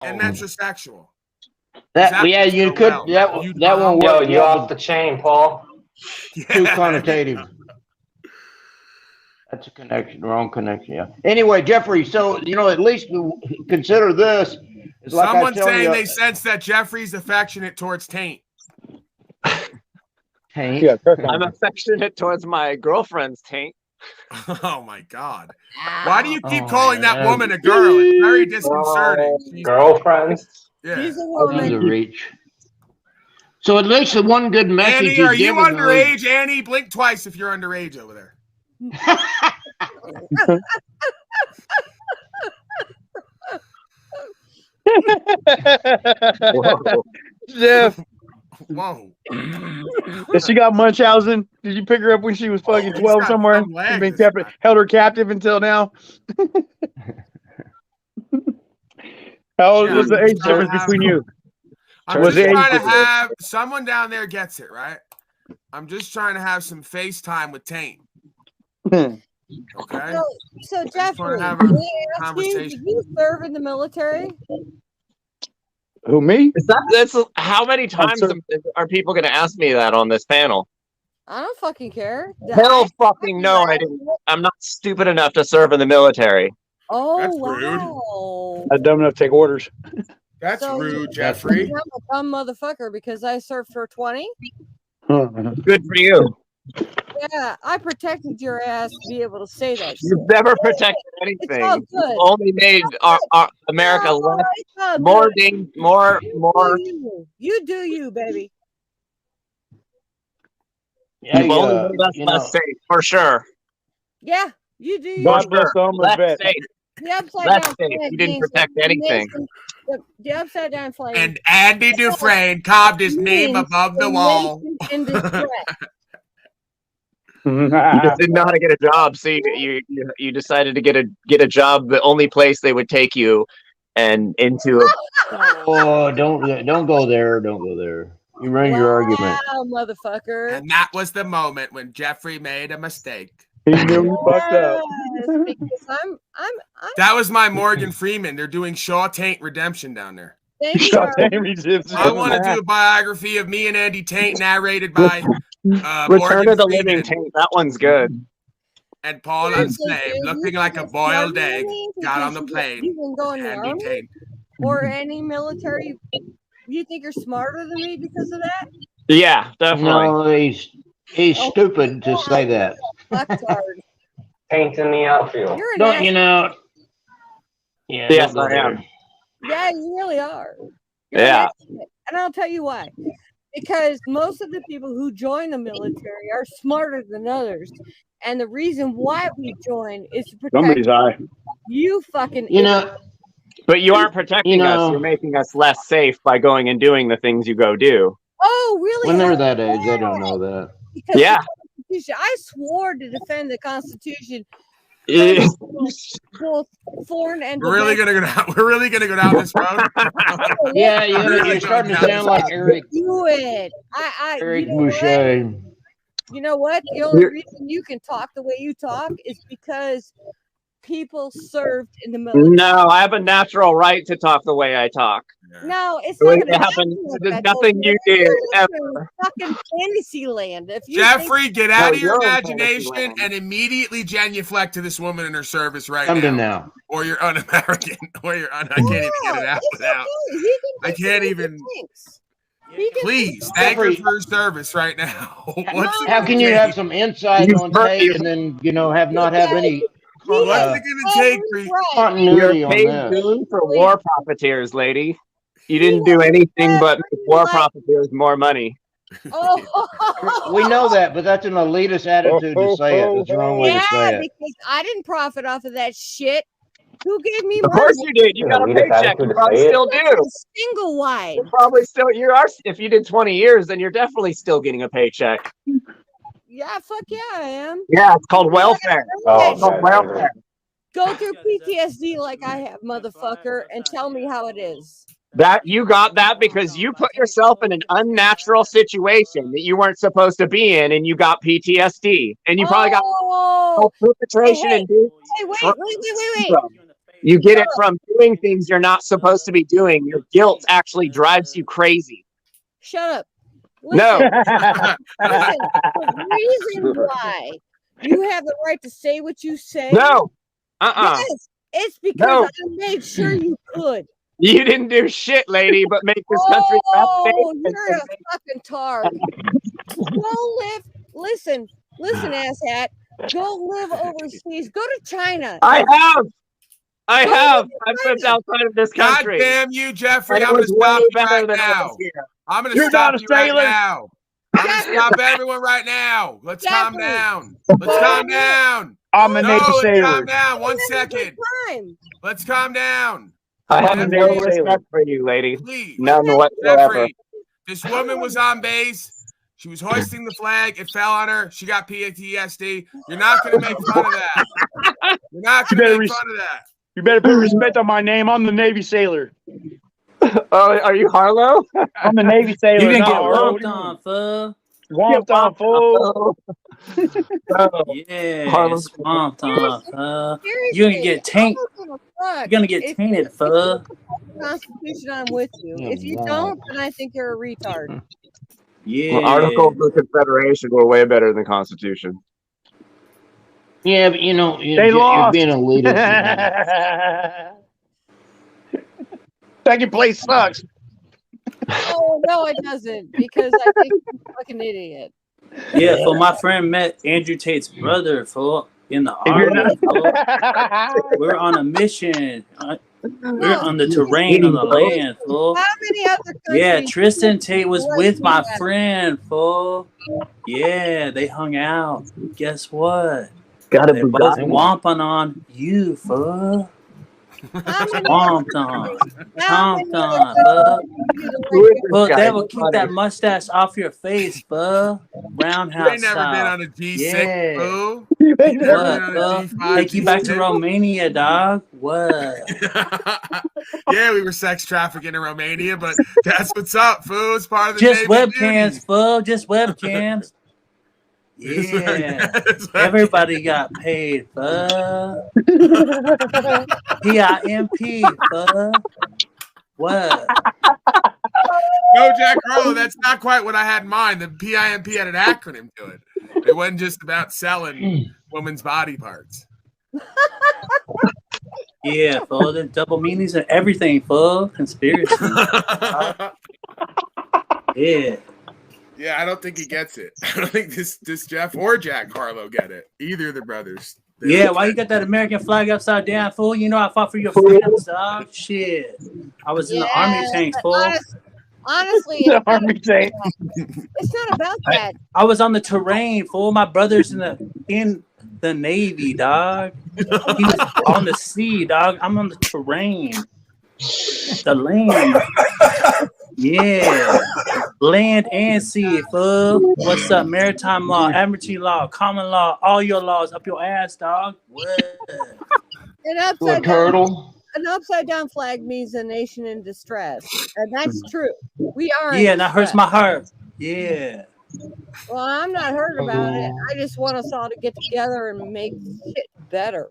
and metrosexual. Yeah, you could. That won't work. Yo, you off the chain, Paul. Too connotative. That's a connection, wrong connection. Yeah. Anyway, Jeffrey. So at least consider this. It's like someone saying they sense that Jeffrey's affectionate towards Taint. Taint. Yeah, I'm affectionate towards my girlfriend's taint. Oh my God! Why do you keep calling that woman a girl? It's very disconcerting. Girlfriends. Yeah. She's a woman. The reach. So at least the one good message. Annie, are you underage? Annie, blink twice if you're underage over there. Jeff, Whoa. has she got Munchausen? Did you pick her up when she was fucking 12 somewhere? And been held her captive until now? How old was the age difference between you? I'm just trying to have someone down there gets it, right? I'm just trying to have some FaceTime with Taint. Okay. So Jeffrey, did you serve in the military? Who, me? That's how many times are people going to ask me that on this panel? I don't fucking care. Hell fucking no, I didn't. I'm not stupid enough to serve in the military. Oh, That's wow. I'm dumb enough to take orders. That's rude, Jeffrey. I'm a dumb motherfucker because I served for 20. Good for you. Yeah, I protected your ass to be able to say that shit. You've never protected anything. It's all good. You've only made our America less, more. You do you, baby. Yeah, you've only made us less safe, for sure. Yeah, you do you. God bless Oma's vet. The upside Less down safe. flag You didn't means protect anything. The upside down flag. And Andy Dufresne carved his name above the wall. You just didn't know how to get a job, so you decided to get a job. The only place they would take you, and into. Oh, don't go there! Don't go there! You ran your argument. Wow, motherfucker! And that was the moment when Jeffrey made a mistake. He knew he fucked up. Because I'm That was my Morgan Freeman. They're doing Shaw Taint Redemption down there. I want to do a biography of me and Andy Taint, narrated by Return of the Living Taint. That one's good. And Paul Unslaved, looking like a boiled egg, got on the plane. You can go in the Andy army Taint. or any military. You think you're smarter than me because of that? Yeah, definitely. No, he's stupid to say that. Taint in the outfield. Don't you know? Yeah. Yes, I am. Yeah, you really are. Yeah. And I'll tell you why. Because most of the people who join the military are smarter than others. And the reason why we join is to protect Somebody's eye. you fucking But you aren't protecting us. You're making us less safe by going and doing the things you go do. Oh, really? When they're that age, they don't know that. Because yeah. I swore to defend the Constitution. Both foreign and We're really gonna go down this road. Yeah, you're starting to sound like Eric. Do it. Eric Boucher. You know what? The only reason you can talk the way you talk is because people served in the military. No, I have a natural right to talk the way I talk. No, it's not going to happen. There's nothing you did ever. Fucking fantasy land. If you Jeffrey, get out of your imagination and immediately genuflect to this woman in her service right now. Or you're un-American. Or you're I can't even get it out without. I can't even. Please, thank her for her service right now. How can you have some insight on Tate and then not have any? What's it gonna take for continuity on paid that? For war profiteers, lady. You didn't do anything but make war profiteers more money. We know that, but that's an elitist attitude to say it. That's the wrong way to say it. Because I didn't profit off of that shit. Who gave me money? Of course you did. You got a paycheck. You probably still do. Single wide. You're probably still. You are. If you did 20 years, then you're definitely still getting a paycheck. Yeah, fuck yeah, I am. Yeah, it's called welfare. It's called welfare. Go through PTSD like I have, motherfucker, and tell me how it is. That you got that because you put yourself in an unnatural situation that you weren't supposed to be in, and you got PTSD, and you probably got perpetration and wait. You get it from doing things you're not supposed to be doing. Your guilt actually drives you crazy. Shut up. No. Listen, the reason why you have the right to say what you say. No. Yes, it's because I made sure you could. You didn't do shit, lady, but make this country Oh, you're a fucking tard. Go live. Listen, asshat. Go live overseas. Go to China. I have. I've lived outside of this country. God damn you, Jeffrey. I'm going to stop you right now. I'm going to stop you right now. I'm going to stop everyone right now. Let's calm down. Let's calm down. I'm a Navy sailor. Calm down. 1 second. Let's calm down. I have no respect for you, lady. Please. None whatsoever. Jeffrey, this woman was on base. She was hoisting the flag. It fell on her. She got PTSD. You're not going to make fun of that. You're not going to make fun of that. You better put respect on my name. I'm the Navy sailor. Are you Harlow? I'm the Navy sailor. You didn't get whomped on, fool. Swamped on, fool. Yeah, swamped on, fool. You're gonna get tainted. You're gonna get tainted, fool. Constitution, I'm with you. If you don't, then I think you're a retard. Yeah. Well, Articles of the Confederation were way better than the Constitution. Yeah, but you know, they lost. You're being elitist. Second place sucks. Oh no, it doesn't, because I think you're a fucking idiot. Yeah, so my friend met Andrew Tate's brother, fool, in the army. We're on a mission. We're on the terrain on the land, fool. How many other countries? Yeah, Tristan Tate was with my friend, fool. Yeah, they hung out. Guess what? They both womping on you, fool. Womped on. Chomped on, fool. Well, they will keep that mustache off your face, fool. Roundhouse You ain't never been on a G6, fool. What, take you back to Romania, dog. What? Yeah, we were sex trafficking in Romania, but that's what's up, fool. It's part of the just Navy webcams, fool. Just webcams. Yeah, everybody got paid, fool. PIMP, fool. What? No, Jack Harlow, that's not quite what I had in mind. The PIMP had an acronym to it. It wasn't just about selling women's body parts. Yeah, fool. There's double meanings and everything, fool. Conspiracy. Yeah. Yeah, I don't think he gets it. I don't think this Jeff or Jack Harlow get it. Either of the brothers. Yeah, why you got that American flag upside down, fool? You know I fought for your freedoms, dog. Shit. I was in the army tanks, fool. Honestly, the army tank. It's not about that. I was on the terrain, fool. My brother's in the Navy, dog. He was on the sea, dog. I'm on the terrain. The land. Yeah. Land and sea, fool. What's up? Maritime law, admiralty law, common law, all your laws up your ass, dog. What? An upside down flag means a nation in distress. And that's true. We are. Yeah, that hurts my heart. Yeah. Well, I'm not hurt about it. I just want us all to get together and make shit better.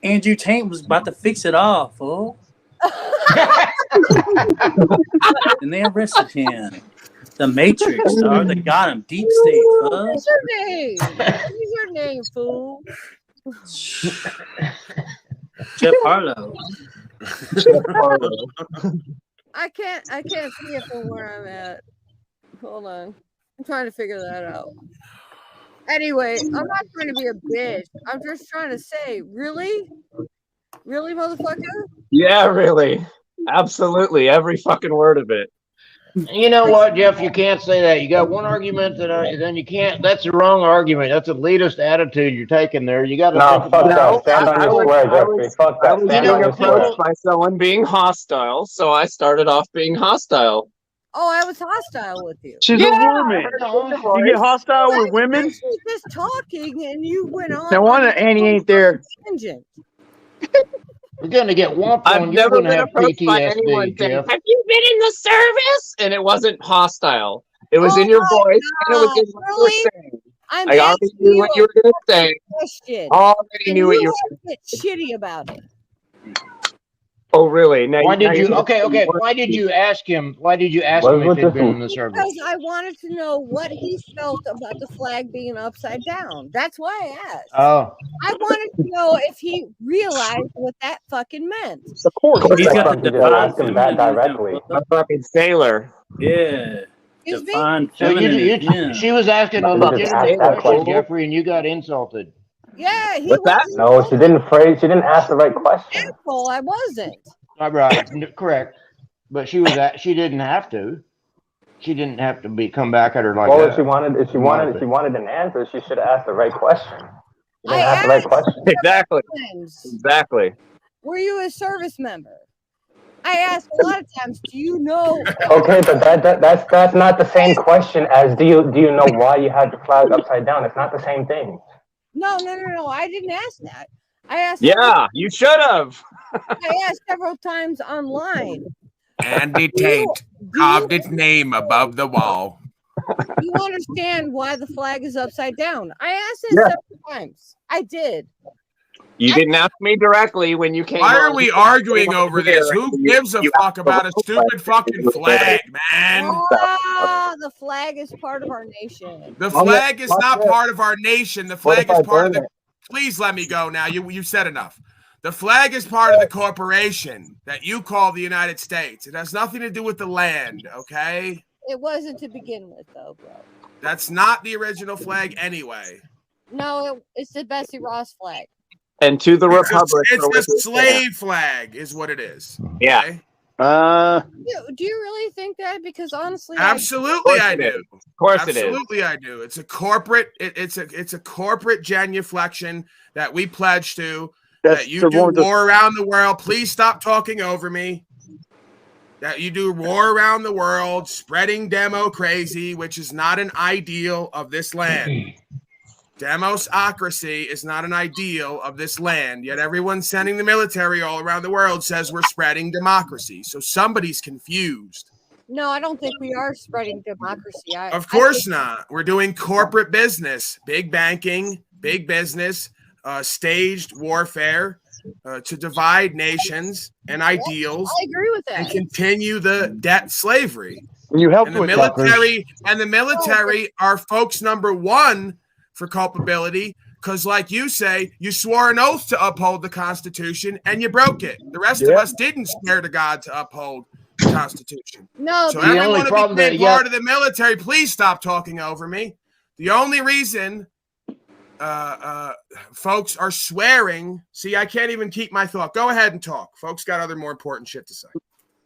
Andrew Tate was about to fix it all, fool. And they arrested him. The Matrix, dog. They got him. Deep state, fool. What's your name? What's your name, fool? Jeff Harlow. I can't see it from where I'm at. Hold on. I'm trying to figure that out. Anyway, I'm not trying to be a bitch. I'm just trying to say, really? Really, motherfucker? Yeah, really. Absolutely. Every fucking word of it. You know what, Jeff? You can't say that. You got one argument then you can't. That's the wrong argument. That's a elitist attitude you're taking there. You got to. No, fuck that. Stand on your square, Jeffrey. Fuck that. I was being approached by someone being hostile, so I started off being hostile. Oh, I was hostile with you. She's a woman. You get hostile with women? Just talking, and you went on. No wonder Annie ain't there. Tangent. You're gonna get whomped I've on. never You're been gonna have approached by anyone PTSD, saying, Jeff. "Have you been in the service?" And it wasn't hostile. It was in your voice, and it was in what you were saying. I already knew what you were going to say. Question. Already knew what you were going to say. Shitty about it. Oh, really? Why did you? Okay. Why did you ask him? Why did you ask him if he'd been in the service? Because I wanted to know what he felt about the flag being upside down. That's why I asked. Oh, I wanted to know if he realized what that fucking meant. Of course. He's got the You just divine ask him that feminine. directly. A fucking sailor. Yeah. Excuse me? Divine so feminine. is him. she was asking a You just legitimate asked that question, question. Jeffrey, and you got insulted. Yeah, he What's that? was. No, she didn't ask the right question. Asshole, I wasn't. All right, correct. But she didn't have to. She didn't have to come back at her like Well, that. if she wanted an answer, she should have asked the right question. She didn't ask the right question. Exactly. Times. Exactly. Were you a service member? I asked a lot of times, do you know? Okay, but that's not the same question as do you know why you had the flag upside down? It's not the same thing. No. I didn't ask that. I asked. Yeah, you should have. I asked several times online. Andy Tate carved its name above the wall. Do you understand why the flag is upside down? I asked it several times. I did. You didn't ask me directly when you came. Why are we arguing over this? Who gives a fuck about a stupid fucking flag, man? The flag is part of our nation. The flag is not part of our nation. The flag is part of the. Please let me go now. You said enough. The flag is part of the corporation that you call the United States. It has nothing to do with the land, okay? It wasn't to begin with, though, bro. That's not the original flag anyway. No, it's the Betsy Ross flag. And to the Republic. It's a slave flag, is what it is. Yeah. Okay? Do you really think that? Because honestly, absolutely, I do. Of course, absolutely, I do. It's a corporate. It's a corporate genuflection that we pledge to. That you do war around the world. Please stop talking over me. That you do war around the world, spreading demo crazy, which is not an ideal of this land. Demosocracy is not an ideal of this land, yet everyone sending the military all around the world says we're spreading democracy. So somebody's confused. No, I don't think we are spreading democracy. Of course not. We're doing corporate business, big banking, big business, staged warfare to divide nations and ideals. I agree with that. And continue the debt slavery. You help with the military are folks number one for culpability, because like you say, you swore an oath to uphold the Constitution and you broke it. The rest of us didn't swear to God to uphold the Constitution. No, so everyone who became part of the military, please stop talking over me. The only reason folks are swearing, see, I can't even keep my thought. Go ahead and talk. Folks got other more important shit to say.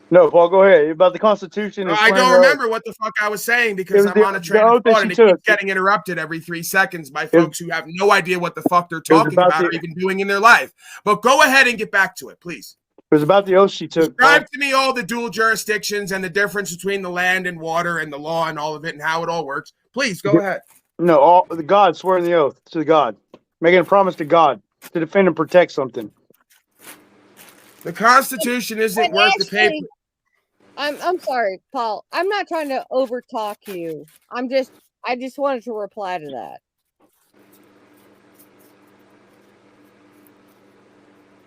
No, Paul, go ahead. About the Constitution. I don't remember what the fuck I was saying because I'm on a train of thought and it keeps getting interrupted every 3 seconds by folks who have no idea what the fuck they're talking about or even doing in their life. But go ahead and get back to it, please. It was about the oath she took. Describe to me all the dual jurisdictions and the difference between the land and water and the law and all of it and how it all works. Please, go ahead. No, the God swearing the oath to God. Making a promise to God to defend and protect something. The Constitution isn't worth the paper. I'm sorry, Paul. I'm not trying to overtalk you. I just wanted to reply to that.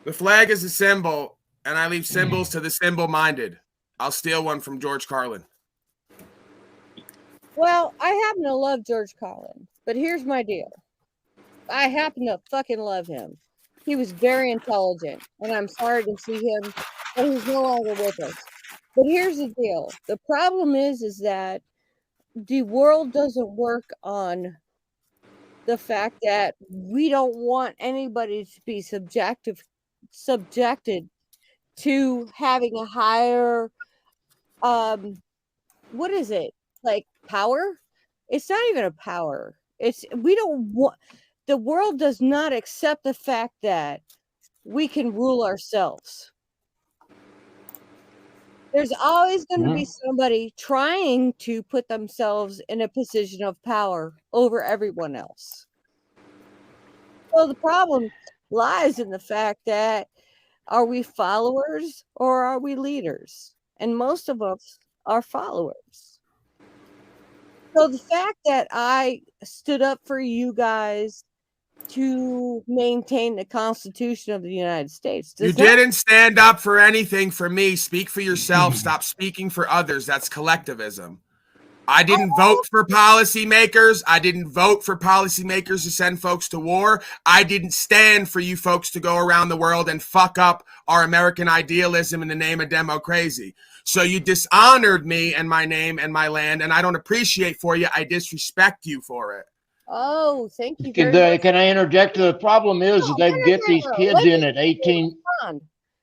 The flag is a symbol, and I leave symbols to the symbol-minded. I'll steal one from George Carlin. Well, I happen to love George Carlin, but here's my deal. I happen to fucking love him. He was very intelligent, and I'm sorry to see him, but he's no longer with us. But here's the deal. The problem is that the world doesn't work on the fact that we don't want anybody to be subjected to having a higher, what is it? Like power? It's not even a power. We don't want, the world does not accept the fact that we can rule ourselves. There's always going to be somebody trying to put themselves in a position of power over everyone else. So the problem lies in the fact that are we followers or are we leaders? And most of us are followers. So the fact that I stood up for you guys to maintain the Constitution of the United States. You didn't stand up for anything for me. Speak for yourself. Stop speaking for others. That's collectivism. I didn't vote for policymakers. I didn't vote for policymakers to send folks to war. I didn't stand for you folks to go around the world and fuck up our American idealism in the name of democracy. So you dishonored me and my name and my land, and I don't appreciate for you. I disrespect you for it. Oh, thank you very much. Can I interject? The problem is they get these kids in at 18.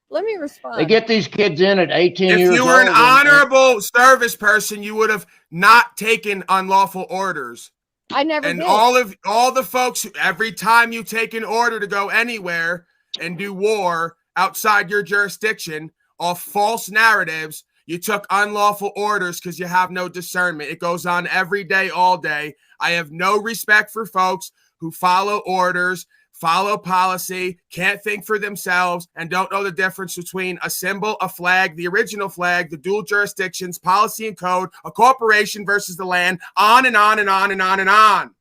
Let me respond. They get these kids in at 18 years old. If you were an honorable service person, you would have not taken unlawful orders. I never and did. all the folks, every time you take an order to go anywhere and do war outside your jurisdiction, all false narratives, you took unlawful orders because you have no discernment. It goes on every day, all day. I have no respect for folks who follow orders, follow policy, can't think for themselves, and don't know the difference between a symbol, a flag, the original flag, the dual jurisdictions, policy and code, a corporation versus the land, on and on and on and on and on.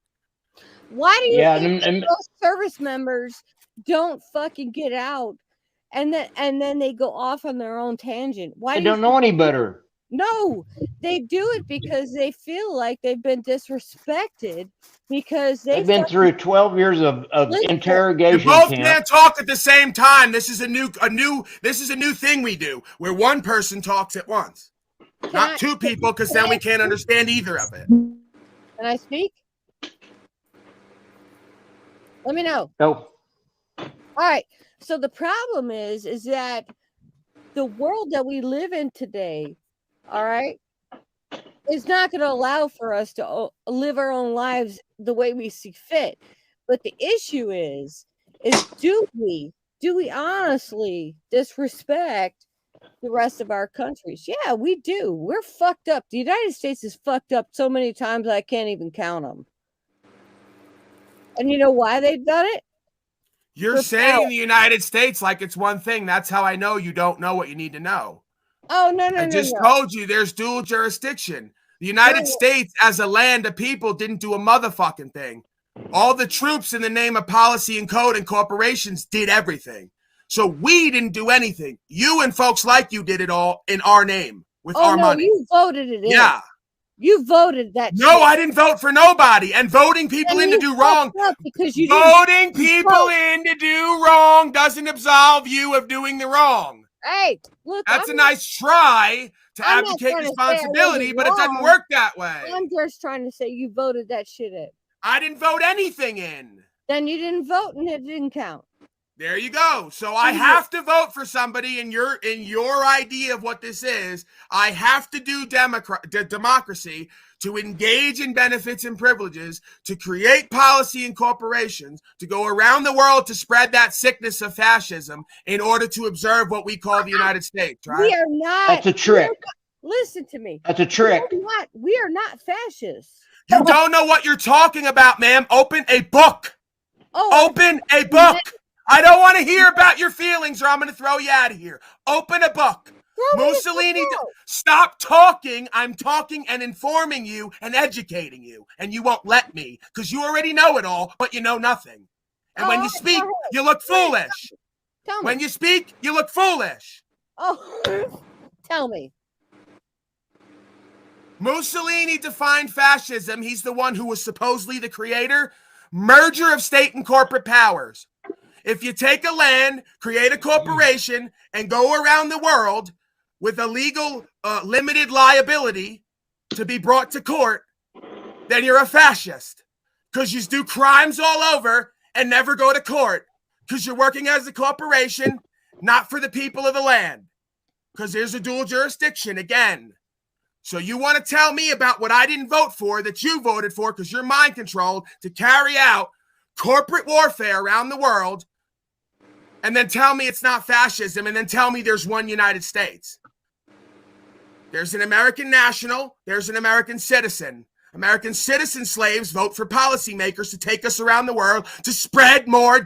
Why do you think those service members don't fucking get out and then they go off on their own tangent? Why they don't know any better? No, they do it because they feel like they've been disrespected because they've been through 12 years of interrogation. You both can't talk at the same time. This is a new thing we do where one person talks at once, not two people, because then we can't understand either of it. Can I speak? Let me know. No. All right. So the problem is that the world that we live in today, all right, is not going to allow for us to live our own lives the way we see fit. But the issue is do we honestly disrespect the rest of our countries? Yeah, we do. We're fucked up. The United States is fucked up so many times I can't even count them. And you know why they've done it? You're saying the United States like it's one thing. That's how I know you don't know what you need to know. Oh, no. I just told you there's dual jurisdiction. The United States as a land of people didn't do a motherfucking thing. All the troops in the name of policy and code and corporations did everything. So we didn't do anything. You and folks like you did it all in our name with our money. You voted it in. Yeah. You voted that. No, shit. I didn't vote for nobody. And voting people in to do wrong. Voting people in to do wrong doesn't absolve you of doing the wrong. Hey, look. That's a nice try to advocate responsibility, but it doesn't work that way. I'm just trying to say you voted that shit in. I didn't vote anything in. Then you didn't vote and it didn't count. There you go. So I have to vote for somebody in your idea of what this is. I have to do democracy to engage in benefits and privileges, to create policy and corporations, to go around the world to spread that sickness of fascism in order to observe what we call the United States, right? We are not. That's a trick. Listen to me. That's a trick. We are not fascists. You don't know what you're talking about, ma'am. Open a book. Open a book. I don't want to hear about your feelings or I'm going to throw you out of here. Open a book. Mussolini, stop talking. I'm talking and informing you and educating you. And you won't let me because you already know it all, but you know nothing. And when you speak, you look foolish. When you speak, you look foolish. Oh, tell me. Mussolini defined fascism. He's the one who was supposedly the creator. Merger of state and corporate powers. If you take a land, create a corporation, and go around the world with a legal limited liability to be brought to court, then you're a fascist because you do crimes all over and never go to court because you're working as a corporation, not for the people of the land because there's a dual jurisdiction again. So you want to tell me about what I didn't vote for that you voted for because you're mind controlled to carry out corporate warfare around the world and then tell me it's not fascism, and then tell me there's one United States. There's an American national, there's an American citizen. American citizen slaves vote for policymakers to take us around the world to spread more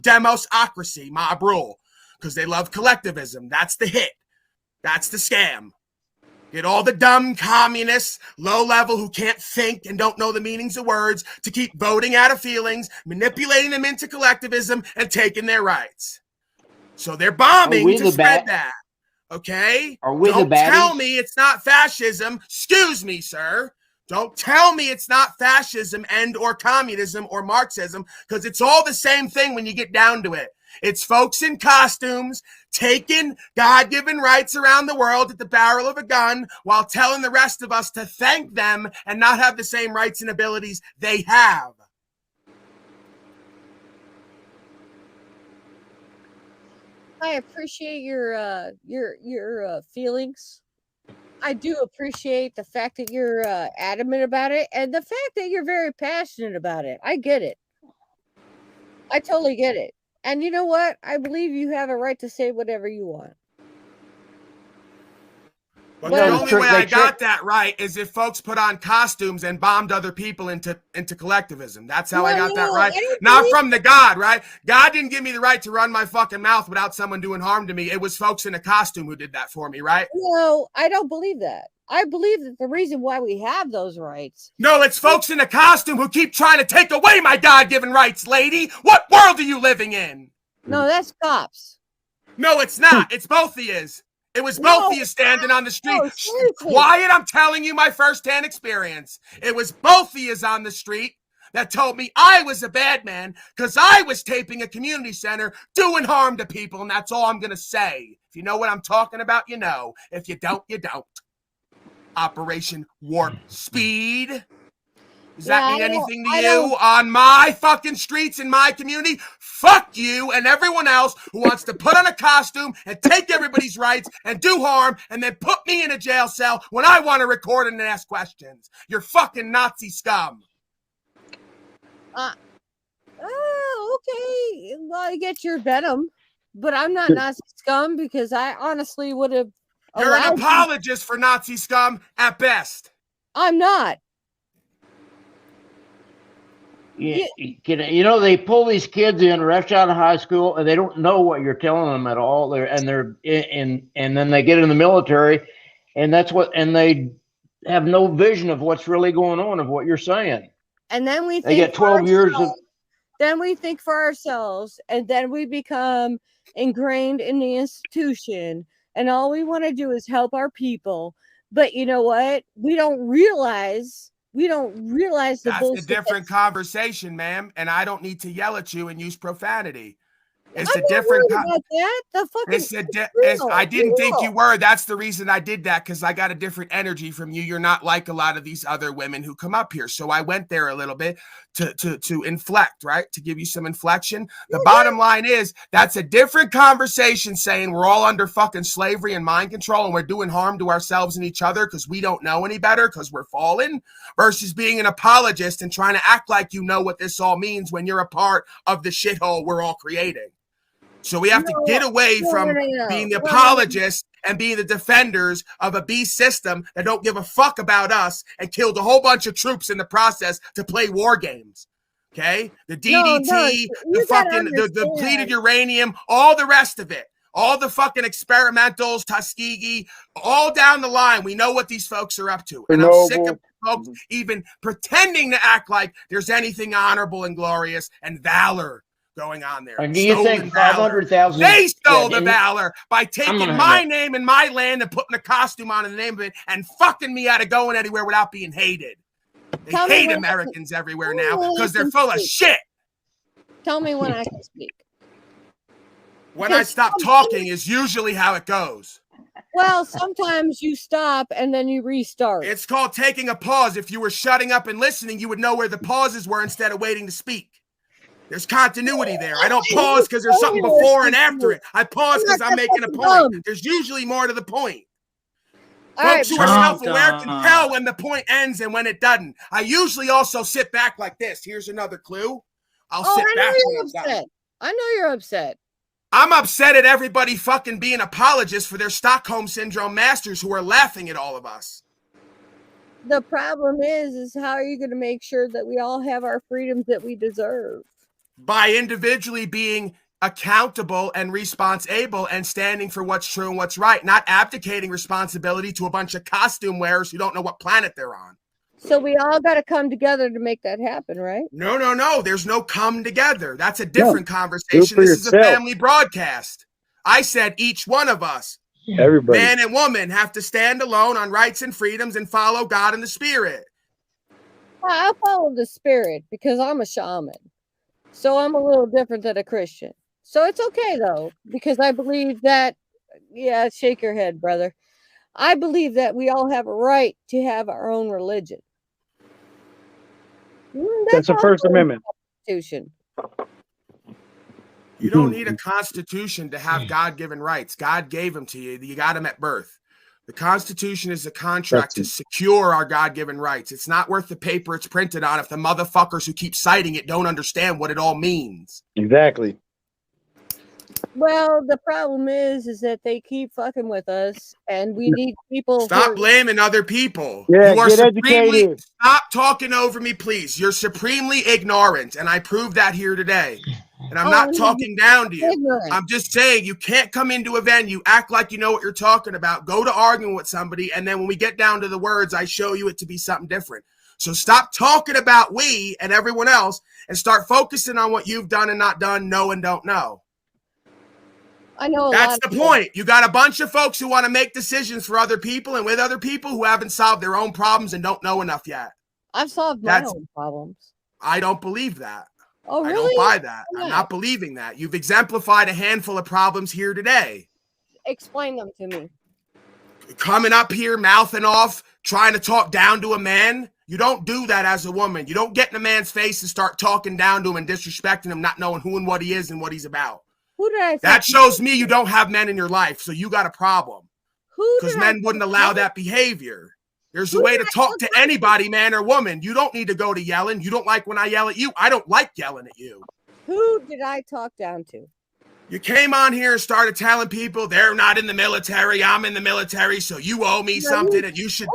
demosocracy, mob rule, because they love collectivism. That's the hit. That's the scam. Get all the dumb communists, low level, who can't think and don't know the meanings of words to keep voting out of feelings, manipulating them into collectivism, and taking their rights. So they're bombing to spread that. Okay? Are we Don't the baddies? tell me it's not fascism. Excuse me, sir. Don't tell me it's not fascism and or communism or Marxism, because it's all the same thing when you get down to it. It's folks in costumes taking God-given rights around the world at the barrel of a gun while telling the rest of us to thank them and not have the same rights and abilities they have. I appreciate your feelings. I do appreciate the fact that you're adamant about it, and the fact that you're very passionate about it. I get it. I totally get it. And you know what? I believe you have a right to say whatever you want. But the only way I got that right is if folks put on costumes and bombed other people into collectivism. That's how I got that right. Not from the God, right? God didn't give me the right to run my fucking mouth without someone doing harm to me. It was folks in a costume who did that for me, right? No, I don't believe that. I believe that the reason why we have those rights. No, it's folks in a costume who keep trying to take away my God-given rights, lady. What world are you living in? No, that's cops. No, it's not. It's both of yous. It was both of you standing on the street. Quiet, I'm telling you my firsthand experience. It was both of yous on the street that told me I was a bad man because I was taping a community center doing harm to people, and that's all I'm going to say. If you know what I'm talking about, you know. If you don't, you don't. Operation Warp Speed. Does that mean anything to you on my fucking streets in my community? Fuck you and everyone else who wants to put on a costume and take everybody's rights and do harm and then put me in a jail cell when I want to record and ask questions. You're fucking Nazi scum. Okay. Well, I get your venom, but I'm not Nazi scum because I honestly would have. You're an apologist for Nazi scum at best. I'm not. You know, they pull these kids in fresh out of high school, and they don't know what you're telling them at all. And then they get in the military, and they have no vision of what's really going on, of what you're saying. And then they get 12 years of. Then we think for ourselves, and then we become ingrained in the institution, and all we want to do is help our people. But you know what? We don't realize the That's bullshit. a different conversation, ma'am, and I don't need to yell at you and use profanity. It's a different. I didn't think you were. That's the reason I did that, because I got a different energy from you. You're not like a lot of these other women who come up here. So I went there a little bit to inflect, right? To give you some inflection. The bottom line is that's a different conversation, saying we're all under fucking slavery and mind control and we're doing harm to ourselves and each other because we don't know any better because we're fallen, versus being an apologist and trying to act like you know what this all means when you're a part of the shithole we're all creating. So we have to get away from being the apologists and being the defenders of a beast system that don't give a fuck about us and killed a whole bunch of troops in the process to play war games. Okay? The DDT, the depleted uranium, all the rest of it. All the fucking experimentals, Tuskegee, all down the line. We know what these folks are up to. And I'm sick of folks even pretending to act like there's anything honorable and glorious and valor going on there. And do you think 500,000? They stole the valor by taking my name and my land and putting a costume on in the name of it and fucking me out of going anywhere without being hated. They hate Americans everywhere now because they're full of shit. Tell me when I can speak. When I stop talking is usually how it goes. Well, sometimes you stop and then you restart. It's called taking a pause. If you were shutting up and listening, you would know where the pauses were instead of waiting to speak. There's continuity there. I don't pause because there's something before and after it. I pause because I'm making a point. There's usually more to the point. Folks who are self-aware can tell when the point ends and when it doesn't. I usually also sit back like this. Here's another clue. I'll sit back when I'm done. I know you're upset. I'm upset at everybody fucking being apologists for their Stockholm Syndrome masters who are laughing at all of us. The problem is how are you going to make sure that we all have our freedoms that we deserve? By individually being accountable and responsible and standing for what's true and what's right, not abdicating responsibility to a bunch of costume wearers who don't know what planet they're on. So we all got to come together to make that happen, right? No. There's no come together. That's a different conversation. This yourself. is a family broadcast. I said each one of us, everybody, man and woman, have to stand alone on rights and freedoms and follow God and the Spirit. I follow the Spirit because I'm a shaman. So I'm a little different than a Christian. So it's okay, though, because I believe that, yeah, shake your head, brother. I believe that we all have a right to have our own religion. That's the First Amendment. Constitution. You don't need a constitution to have God-given rights. God gave them to you. You got them at birth. The Constitution is a contract to secure our God-given rights. It's not worth the paper it's printed on if the motherfuckers who keep citing it don't understand what it all means. Exactly. Well, the problem is that they keep fucking with us, and we need people. Stop blaming other people. Yeah, you are get supremely. educated. Stop talking over me, please. You're supremely ignorant, and I proved that here today. And I'm not talking down to you. Ignorant. I'm just saying you can't come into a venue, act like you know what you're talking about, go to arguing with somebody, and then when we get down to the words, I show you it to be something different. So stop talking about we and everyone else and start focusing on what you've done and not done, know and don't know. I know that's the point. You got a bunch of folks who want to make decisions for other people and with other people who haven't solved their own problems and don't know enough yet. I've solved my own problems. I don't believe that. Oh, really? I don't buy that. Yeah. I'm not believing that. You've exemplified a handful of problems here today. Explain them to me. Coming up here, mouthing off, trying to talk down to a man. You don't do that as a woman. You don't get in a man's face and start talking down to him and disrespecting him, not knowing who and what he is and what he's about. Who did I? That shows me you don't have men in your life, so you got a problem. Because men wouldn't allow that behavior. There's a way to talk to anybody, man or woman. You don't need to go to yelling. You don't like when I yell at you. I don't like yelling at you. Who did I talk down to? You came on here and started telling people they're not in the military. I'm in the military, so you owe me something, and you should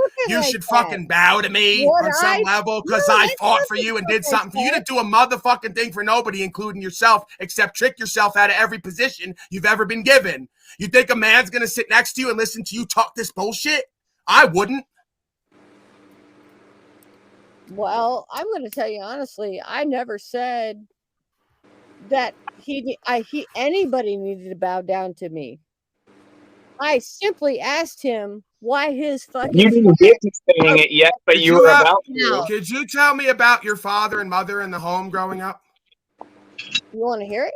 fucking bow to me on some level because I fought for you and did something for you. You didn't do a motherfucking thing for nobody, including yourself, except trick yourself out of every position you've ever been given. You think a man's gonna sit next to you and listen to you talk this bullshit? I wouldn't. Well, I'm going to tell you honestly, I never said that anybody needed to bow down to me. I simply asked him why his fucking. You didn't get to saying it yet, but you were about to. Could you tell me about your father and mother in the home growing up? You want to hear it?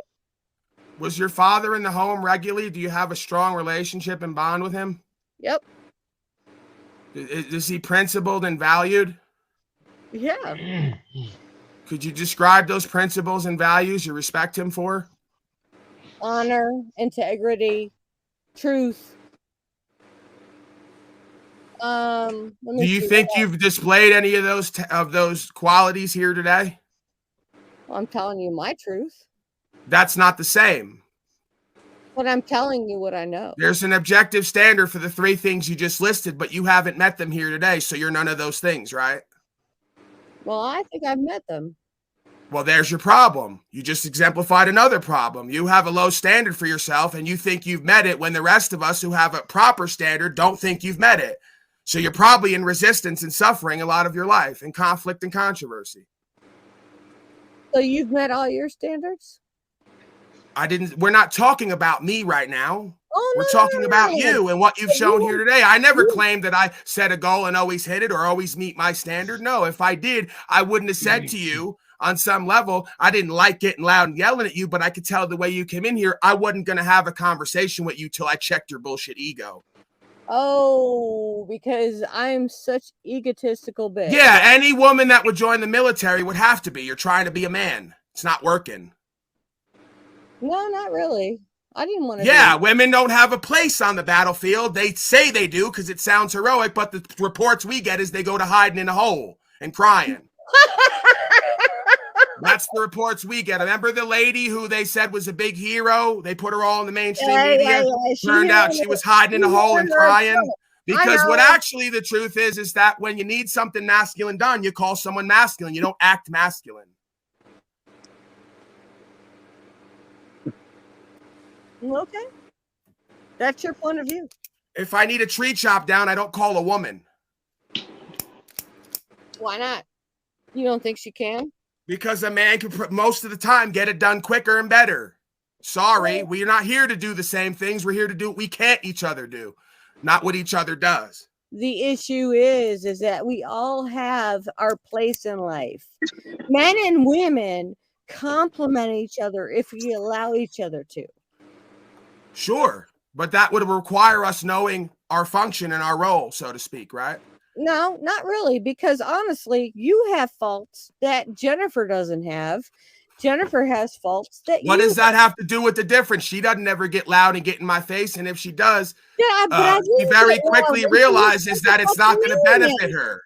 Was your father in the home regularly? Do you have a strong relationship and bond with him? Yep. Is he principled and valued? Yeah. Could you describe those principles and values you respect him for? Honor, integrity, truth. Do you think you've displayed any of those qualities here today? Well, I'm telling you my truth. That's not the same. But I'm telling you what I know. There's an objective standard for the three things you just listed, but you haven't met them here today, so you're none of those things, right? Well, I think I've met them. Well, there's your problem. You just exemplified another problem. You have a low standard for yourself, and you think you've met it when the rest of us who have a proper standard don't think you've met it. So you're probably in resistance and suffering a lot of your life, in conflict and controversy. So you've met all your standards? We're not talking about me right now. Oh, We're talking about you and what you've shown here today. I never claimed that I set a goal and always hit it or always meet my standard. No, if I did, I wouldn't have said to you on some level, I didn't like getting loud and yelling at you, but I could tell the way you came in here, I wasn't going to have a conversation with you till I checked your bullshit ego. Oh, because I'm such egotistical bitch. Yeah, any woman that would join the military would have to be. You're trying to be a man. It's not working. No, not really. I didn't want to. Yeah, women don't have a place on the battlefield. They say they do because it sounds heroic, but the reports we get is they go to hiding in a hole and crying. That's the reports we get. Remember the lady who they said was a big hero? They put her all in the mainstream media. Turned out she was hiding in a hole and crying. Because what actually the truth is that when you need something masculine done, you call someone masculine. You don't act masculine. Okay. That's your point of view. If I need a tree chopped down, I don't call a woman. Why not? You don't think she can? Because a man can most of the time get it done quicker and better. Sorry, we're not here to do the same things. We're here to do what we can't each other do, not what each other does. The issue is that we all have our place in life. Men and women complement each other if we allow each other to. Sure, but that would require us knowing our function and our role, so to speak, right? No, not really, because honestly, you have faults that Jennifer doesn't have. Jennifer has faults that What does that have to do with the difference? She doesn't ever get loud and get in my face, and if she does, she very quickly realizes that it's not going to benefit her.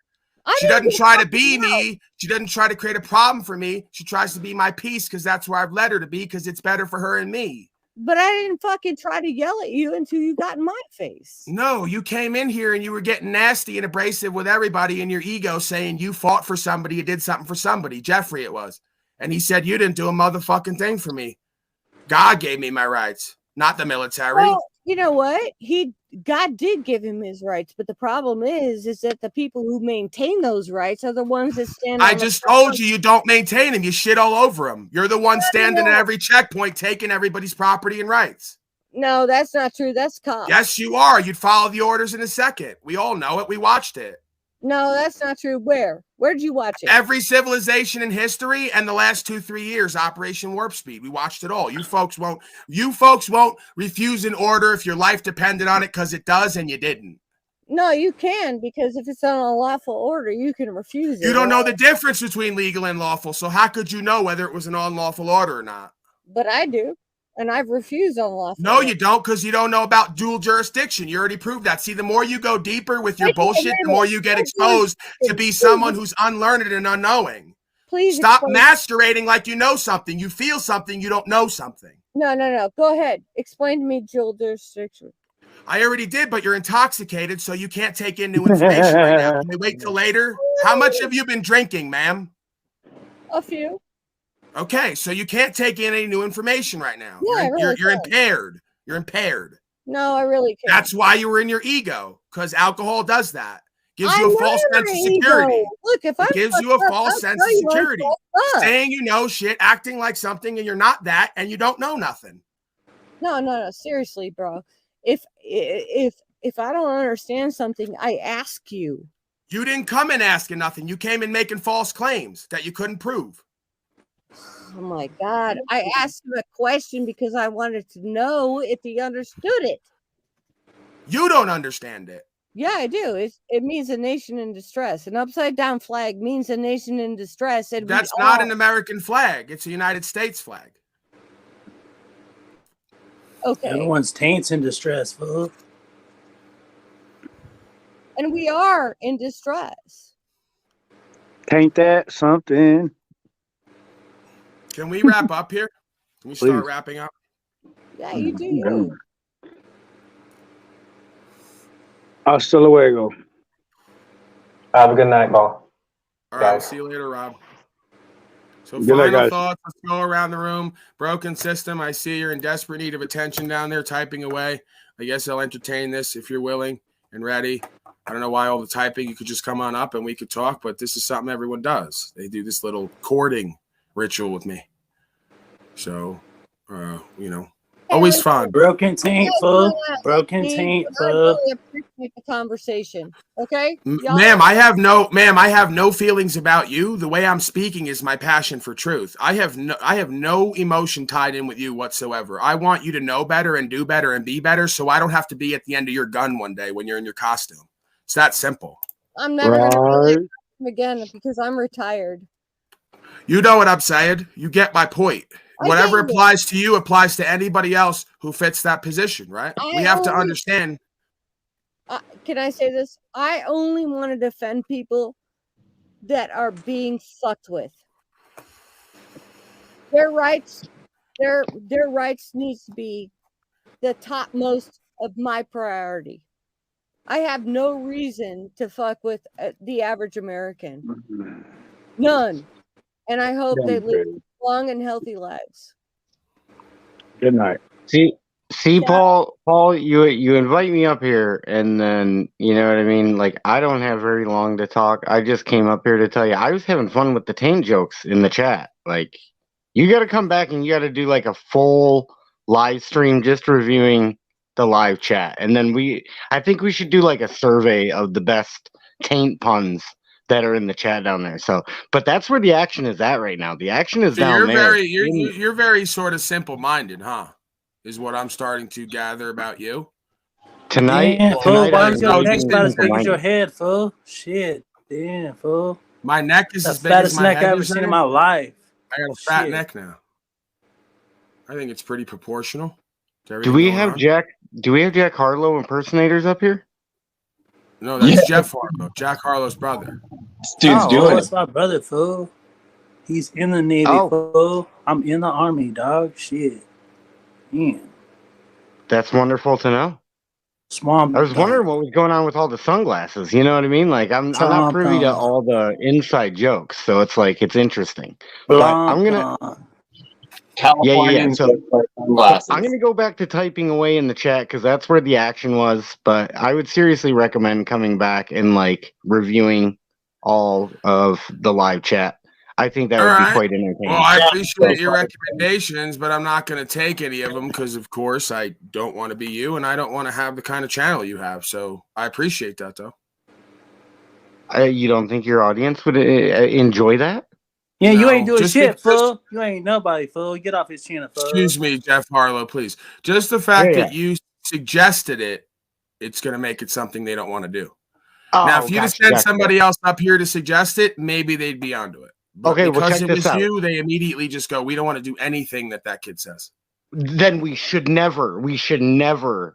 She doesn't try to be me. She doesn't try to create a problem for me. She tries to be my peace because that's where I've led her to be, because it's better for her and me. But I didn't fucking try to yell at you until you got in my face. No, you came in here and you were getting nasty and abrasive with everybody in your ego, saying you fought for somebody, you did something for somebody. Jeffrey it was. And he said, you didn't do a motherfucking thing for me. God gave me my rights, not the military. Well, you know what? God did give him his rights, but the problem is that the people who maintain those rights are the ones that stand. I just told you don't maintain them. You shit all over them. You're the one standing at every checkpoint, taking everybody's property and rights. No, that's not true. That's cops. Yes, you are. You'd follow the orders in a second. We all know it. We watched it. No, that's not true. Where'd you watch it? Every civilization in history and the last 2-3 years, Operation Warp Speed. We watched it all. You folks won't refuse an order if your life depended on it, because it does, and you didn't. No, you can, because if it's an unlawful order, you can refuse it. You don't know the difference between legal and lawful, so how could you know whether it was an unlawful order or not? But I do. And I've refused unlawful. No, you don't, because you don't know about dual jurisdiction. You already proved that. See, the more you go deeper with your bullshit, the more you get exposed to be someone who's unlearned and unknowing. Please stop masquerading like you know something. You feel something, you don't know something. No. Go ahead. Explain to me dual jurisdiction. I already did, but you're intoxicated, so you can't take in new information right now. Can we wait till later? How much have you been drinking, ma'am? A few. Okay, so you can't take in any new information right now. Yeah, you're impaired. You're impaired. No, I really can't. That's why you were in your ego, because alcohol does that. Gives you a false sense of security. Look, if it gives you a false sense of security. Saying you know shit, acting like something, and you're not that, and you don't know nothing. No. Seriously, bro. If I don't understand something, I ask you. You didn't come in asking nothing. You came in making false claims that you couldn't prove. Oh my God. I asked him a question because I wanted to know if he understood it. You don't understand it. Yeah, I do. It means a nation in distress. An upside down flag means a nation in distress. And that's not an American flag. It's a United States flag. Okay. Everyone's taint's in distress, fool. And we are in distress. Ain't that something? Can we wrap up here? Can we start wrapping up? Yeah, you do. Hasta luego. Have a good night, Paul. All right, see you later, Rob. So final thoughts, let's go around the room. Broken system, I see you're in desperate need of attention down there typing away. I guess I'll entertain this if you're willing and ready. I don't know why all the typing. You could just come on up and we could talk, but this is something everyone does. They do this little courting ritual with me. So, always fun. Broken taint, fool. Broken taint, fool. I really appreciate the conversation. Okay, ma'am, I have no feelings about you. The way I'm speaking is my passion for truth. I have no emotion tied in with you whatsoever. I want you to know better and do better and be better, so I don't have to be at the end of your gun one day when you're in your costume. It's that simple. I'm never going to play him again because I'm retired. You know what I'm saying? You get my point. Whatever applies to you applies to anybody else who fits that position, right? We have to understand. Can I say this? I only want to defend people that are being fucked with. Their rights needs to be the topmost of my priority. I have no reason to fuck with the average American. None. And I hope they live long and healthy lives. Good night. See, See, Paul, you invite me up here, and then you know what I mean. Like, I don't have very long to talk. I just came up here to tell you I was having fun with the taint jokes in the chat. Like, you got to come back and you got to do like a full live stream just reviewing the live chat, and then I think we should do like a survey of the best taint puns that are in the chat down there. So, but that's where the action is at right now. The action is down there. You're very sort of simple-minded, huh? Is what I'm starting to gather about you. Tonight, why is your neck about as big as your head, fool? Shit, damn, fool. My neck is as big fattest as my neck head. I've ever seen in my life. I got a fat neck now. I think it's pretty proportional. Do we have Jack Harlow impersonators up here? No, that's Jeff Harlow, Jack Harlow's brother. Dude's doing it. It's my brother, fool. He's in the Navy, fool. I'm in the Army, dog. Shit. Man. That's wonderful to know. Swamp. I was wondering what was going on with all the sunglasses. You know what I mean? Like, I'm not privy to all the inside jokes, so it's like it's interesting. But I'm gonna. Californians So I'm gonna go back to typing away in the chat because that's where the action was. But I would seriously recommend coming back and like reviewing all of the live chat. I think that would be quite entertaining. Well, I appreciate your recommendations, but I'm not going to take any of them because, of course, I don't want to be you, and I don't want to have the kind of channel you have. So I appreciate that, though. You don't think your audience would enjoy that? Yeah, you ain't doing shit, fool. You ain't nobody, fool. Get off his channel, fool. Excuse me, Jeff Harlow, please. Just the fact that you suggested it, it's going to make it something they don't want to do. Now, if you just sent somebody else up here to suggest it, maybe they'd be onto it. But because it was you, they immediately just go, we don't want to do anything that kid says. Then we should never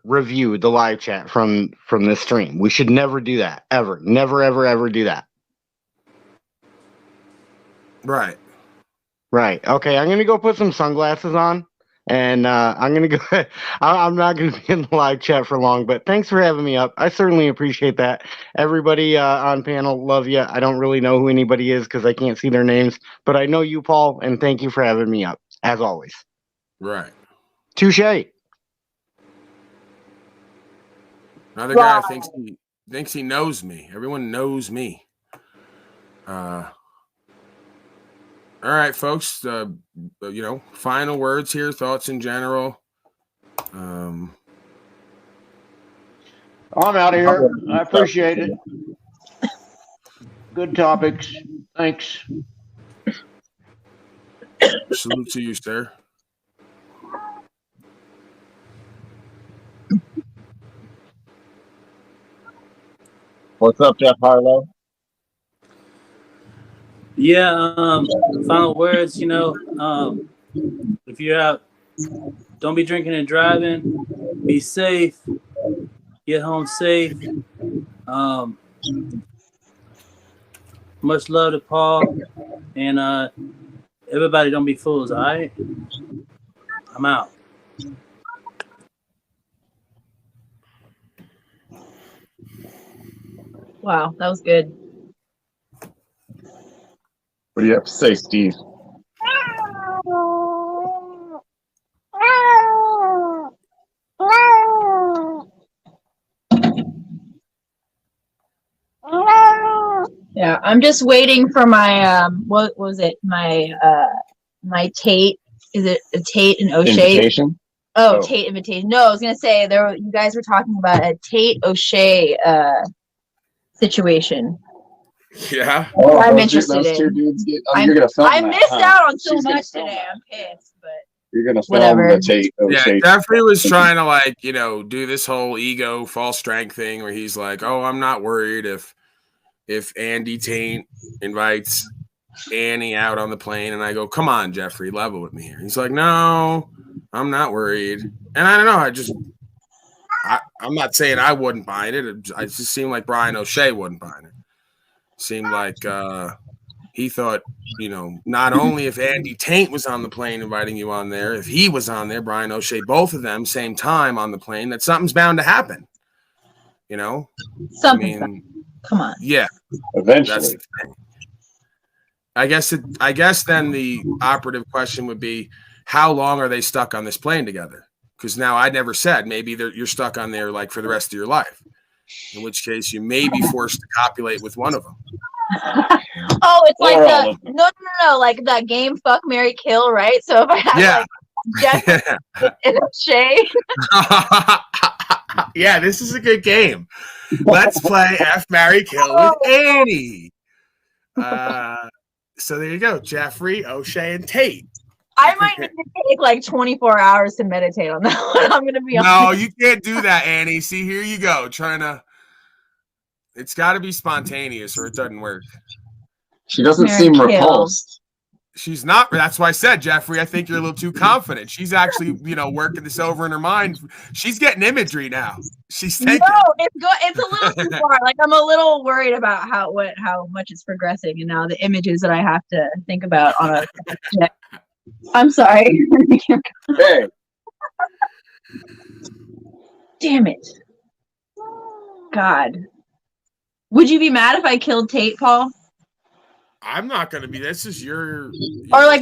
review the live chat from this stream. We should never do that. Ever. Never, ever, ever do that. Right. Okay, I'm going to go put some sunglasses on. And I'm going to go. I'm not going to be in the live chat for long, but thanks for having me up. I certainly appreciate that. Everybody on panel, love you. I don't really know who anybody is because I can't see their names, but I know you, Paul, and thank you for having me up, as always. Right. Touche. Another guy thinks he knows me. Everyone knows me. All right, folks. Final words here, thoughts in general. I'm out of here. I appreciate it. Good topics. Thanks. Salute to you, sir. What's up, Jeff Harlow? Yeah, final words, if you're out, don't be drinking and driving, be safe, get home safe. Much love to Paul, and everybody don't be fools, all right? I'm out. Wow, that was good. What do you have to say, Steve? Yeah, I'm just waiting for my what was it? My Tate. Is it a Tate and O'Shea? Invitation? Oh, Tate invitation. No, I was gonna say you guys were talking about a Tate O'Shea situation. Yeah. Oh, I'm interested in. Two dudes you're gonna film I missed out on so much today. I'm pissed, but you're gonna film the Tate. Yeah, Jeffrey was trying to do this whole ego false strength thing where he's like, "Oh, I'm not worried if Andy Taint invites Annie out on the plane," and I go, "Come on, Jeffrey, level with me here." He's like, "No, I'm not worried," and I don't know. I'm not saying I wouldn't buy it. It just seemed like Brian O'Shea wouldn't buy it. Seemed like he thought, not only if Andy Taint was on the plane inviting you on there, if he was on there, Brian O'Shea, both of them, same time on the plane, that something's bound to happen. Something. Come on. Yeah. Eventually. That's the thing. I guess then the operative question would be, how long are they stuck on this plane together? Because now I never said maybe you're stuck on there like for the rest of your life. In which case you may be forced to copulate with one of them. Oh, it's like no, like that game Fuck, Marry, Kill, right? So if I had like Jeff and Shay. Yeah, this is a good game. Let's play F, Marry, Kill with Annie. So there you go. Jeffrey, O'Shea, and Tate. I might need to take like 24 hours to meditate on that one. I'm gonna be honest. No, you can't do that, Annie. See, here you go. It's got to be spontaneous or it doesn't work. She doesn't seem repulsed. She's not. That's why I said, Jeffrey, I think you're a little too confident. She's actually, working this over in her mind. She's getting imagery now. She's thinking. No, it's a little too far. Like I'm a little worried about how much it's progressing, and now the images that I have to think about on a. I'm sorry. Hey. Damn it. God. Would you be mad if I killed Tate, Paul? I'm not going to be. This is your or like,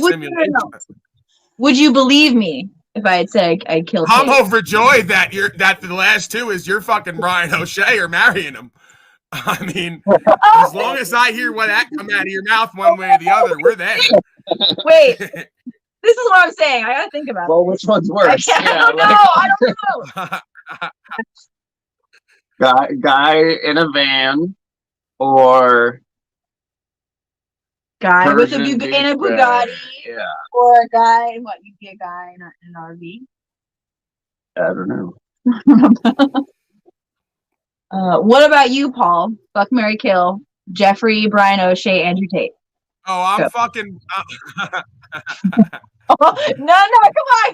would you believe me if I had said I killed Tate? I'm overjoyed that the last two is you're fucking Brian O'Shea or marrying him. I mean, as long as I hear that come out of your mouth one way or the other, we're there. Wait. This is what I'm saying. I gotta think about it. Well, which one's worse? I don't know. Guy in a van or guy with in a Bugatti, or a guy. What? You'd be a guy in an RV. I don't know. What about you, Paul? Fuck, Marry, Kill. Jeffrey, Brian O'Shea, Andrew Tate. Oh, I'm fucking. No, come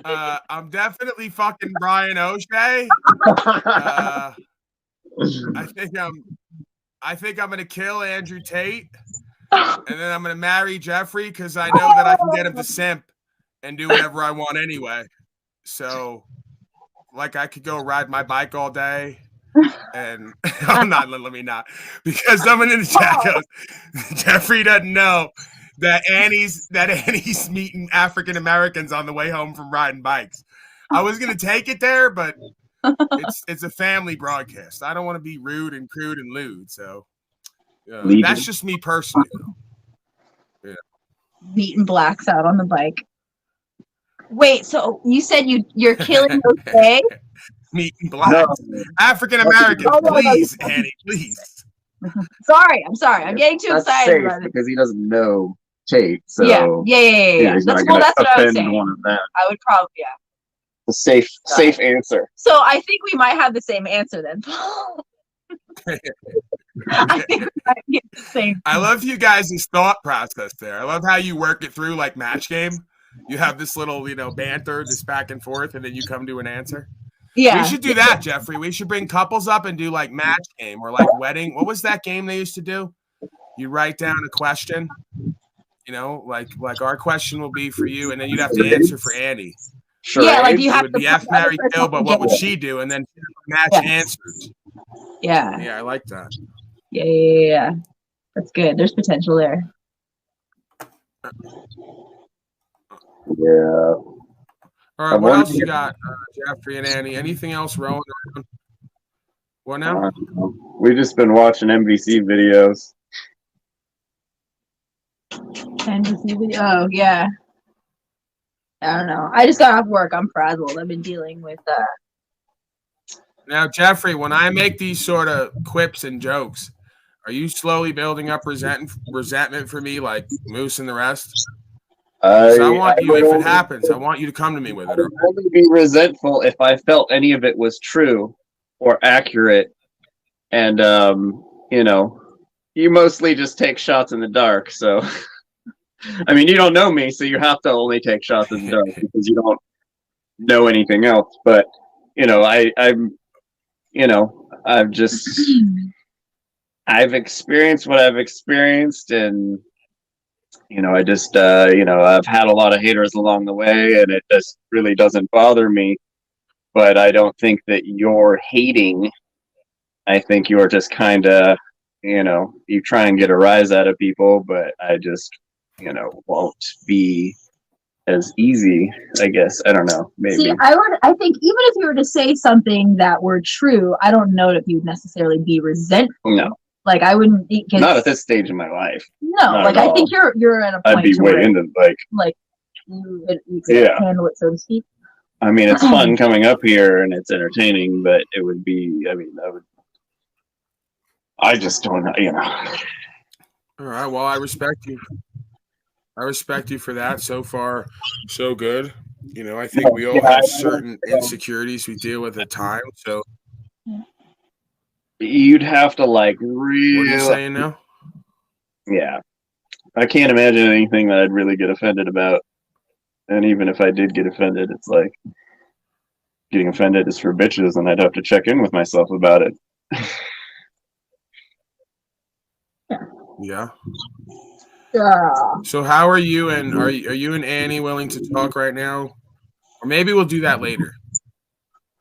on. I'm definitely fucking Brian O'Shea. I think I'm gonna kill Andrew Tate, and then I'm gonna marry Jeffrey because I know that I can get him to simp and do whatever I want anyway. So, like, I could go ride my bike all day. And let me not, because someone in the chat goes, Jeffrey doesn't know that Annie's meeting African Americans on the way home from riding bikes. I was gonna take it there, but it's a family broadcast. I don't want to be rude and crude and lewd, so that's just me personally. Yeah. Beating blacks out on the bike. Wait, so you said you're killing O'Shea? Meeting blacks, African Americans, please, Annie, please. Sorry, I'm sorry. I'm getting too excited about it because he doesn't know Tate. So yeah. That's what I was saying. One of them. I would probably a safe answer. So I think we might have the same answer then. I think we might get the same. I love you guys' thought process there. I love how you work it through like match game. You have this little, banter, this back and forth, and then you come to an answer. Yeah. We should do that, Jeffrey. We should bring couples up and do like match game or like wedding. What was that game they used to do? You write down a question, like our question will be for you, and then you'd have to answer for Annie. Sure. Yeah, like you have to be F, Marry, Kill, but what would she do? And then match answers. Yeah. Yeah, I like that. Yeah. That's good. There's potential there. Yeah. All right, what else you got, Jeffrey and Annie? Anything else rolling around? What now? We've just been watching NBC videos. NBC video? Oh, yeah. I don't know. I just got off work. I'm frazzled. I've been dealing with Now, Jeffrey, when I make these sort of quips and jokes, are you slowly building up resentment for me like Moose and the rest? I want you, if it happens, I want you to come to me with it. I would only be resentful if I felt any of it was true or accurate. And, you mostly just take shots in the dark. So, I mean, you don't know me, so you have to only take shots in the dark because you don't know anything else. But, I've experienced what I've experienced, and I just, I've had a lot of haters along the way, and it just really doesn't bother me. But I don't think that you're hating. I think you're just kind of, you try and get a rise out of people, but I just, won't be as easy, I guess. I don't know. Maybe. See, I think even if you were to say something that were true, I don't know if you'd necessarily be resentful. No. Like I wouldn't be, not at this stage in my life. No, like I think you're at a point. I'd be way into like you handle it, so to speak. I mean, it's fun coming up here and it's entertaining, but it would be. I mean, I just don't know. You know. All right. Well, I respect you. I respect you for that. So far, so good. You know, I think we all have certain insecurities we deal with at times. So you'd have to like really. What are you saying now? Yeah, I can't imagine anything that I'd really get offended about. And even if I did get offended, it's like getting offended is for bitches, and I'd have to check in with myself about it. Yeah. Yeah. So how are you and are you and Annie willing to talk right now? Or maybe we'll do that later.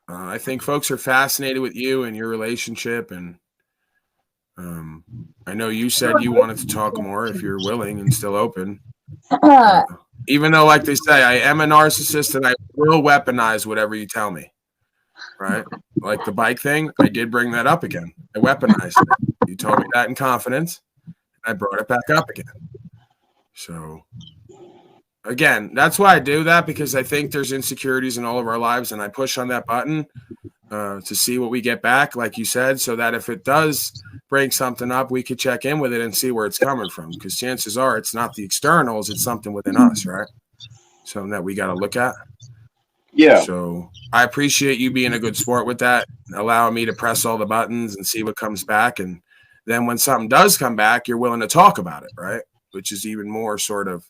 I think folks are fascinated with you and your relationship, and I know you said you wanted to talk more if you're willing and still open. Even though, like they say, I am a narcissist and I will weaponize whatever you tell me. Right? Like the bike thing, I did bring that up again. I weaponized it. You told me that in confidence. I brought it back up again. So, again, that's why I do that, because I think there's insecurities in all of our lives, and I push on that button to see what we get back, like you said, so that if it does bring something up, we could check in with it and see where it's coming from, because chances are it's not the externals, it's something within us, right? Something that we got to look at. Yeah. So I appreciate you being a good sport with that, allowing me to press all the buttons and see what comes back. And then when something does come back, you're willing to talk about it, right? Which is even more sort of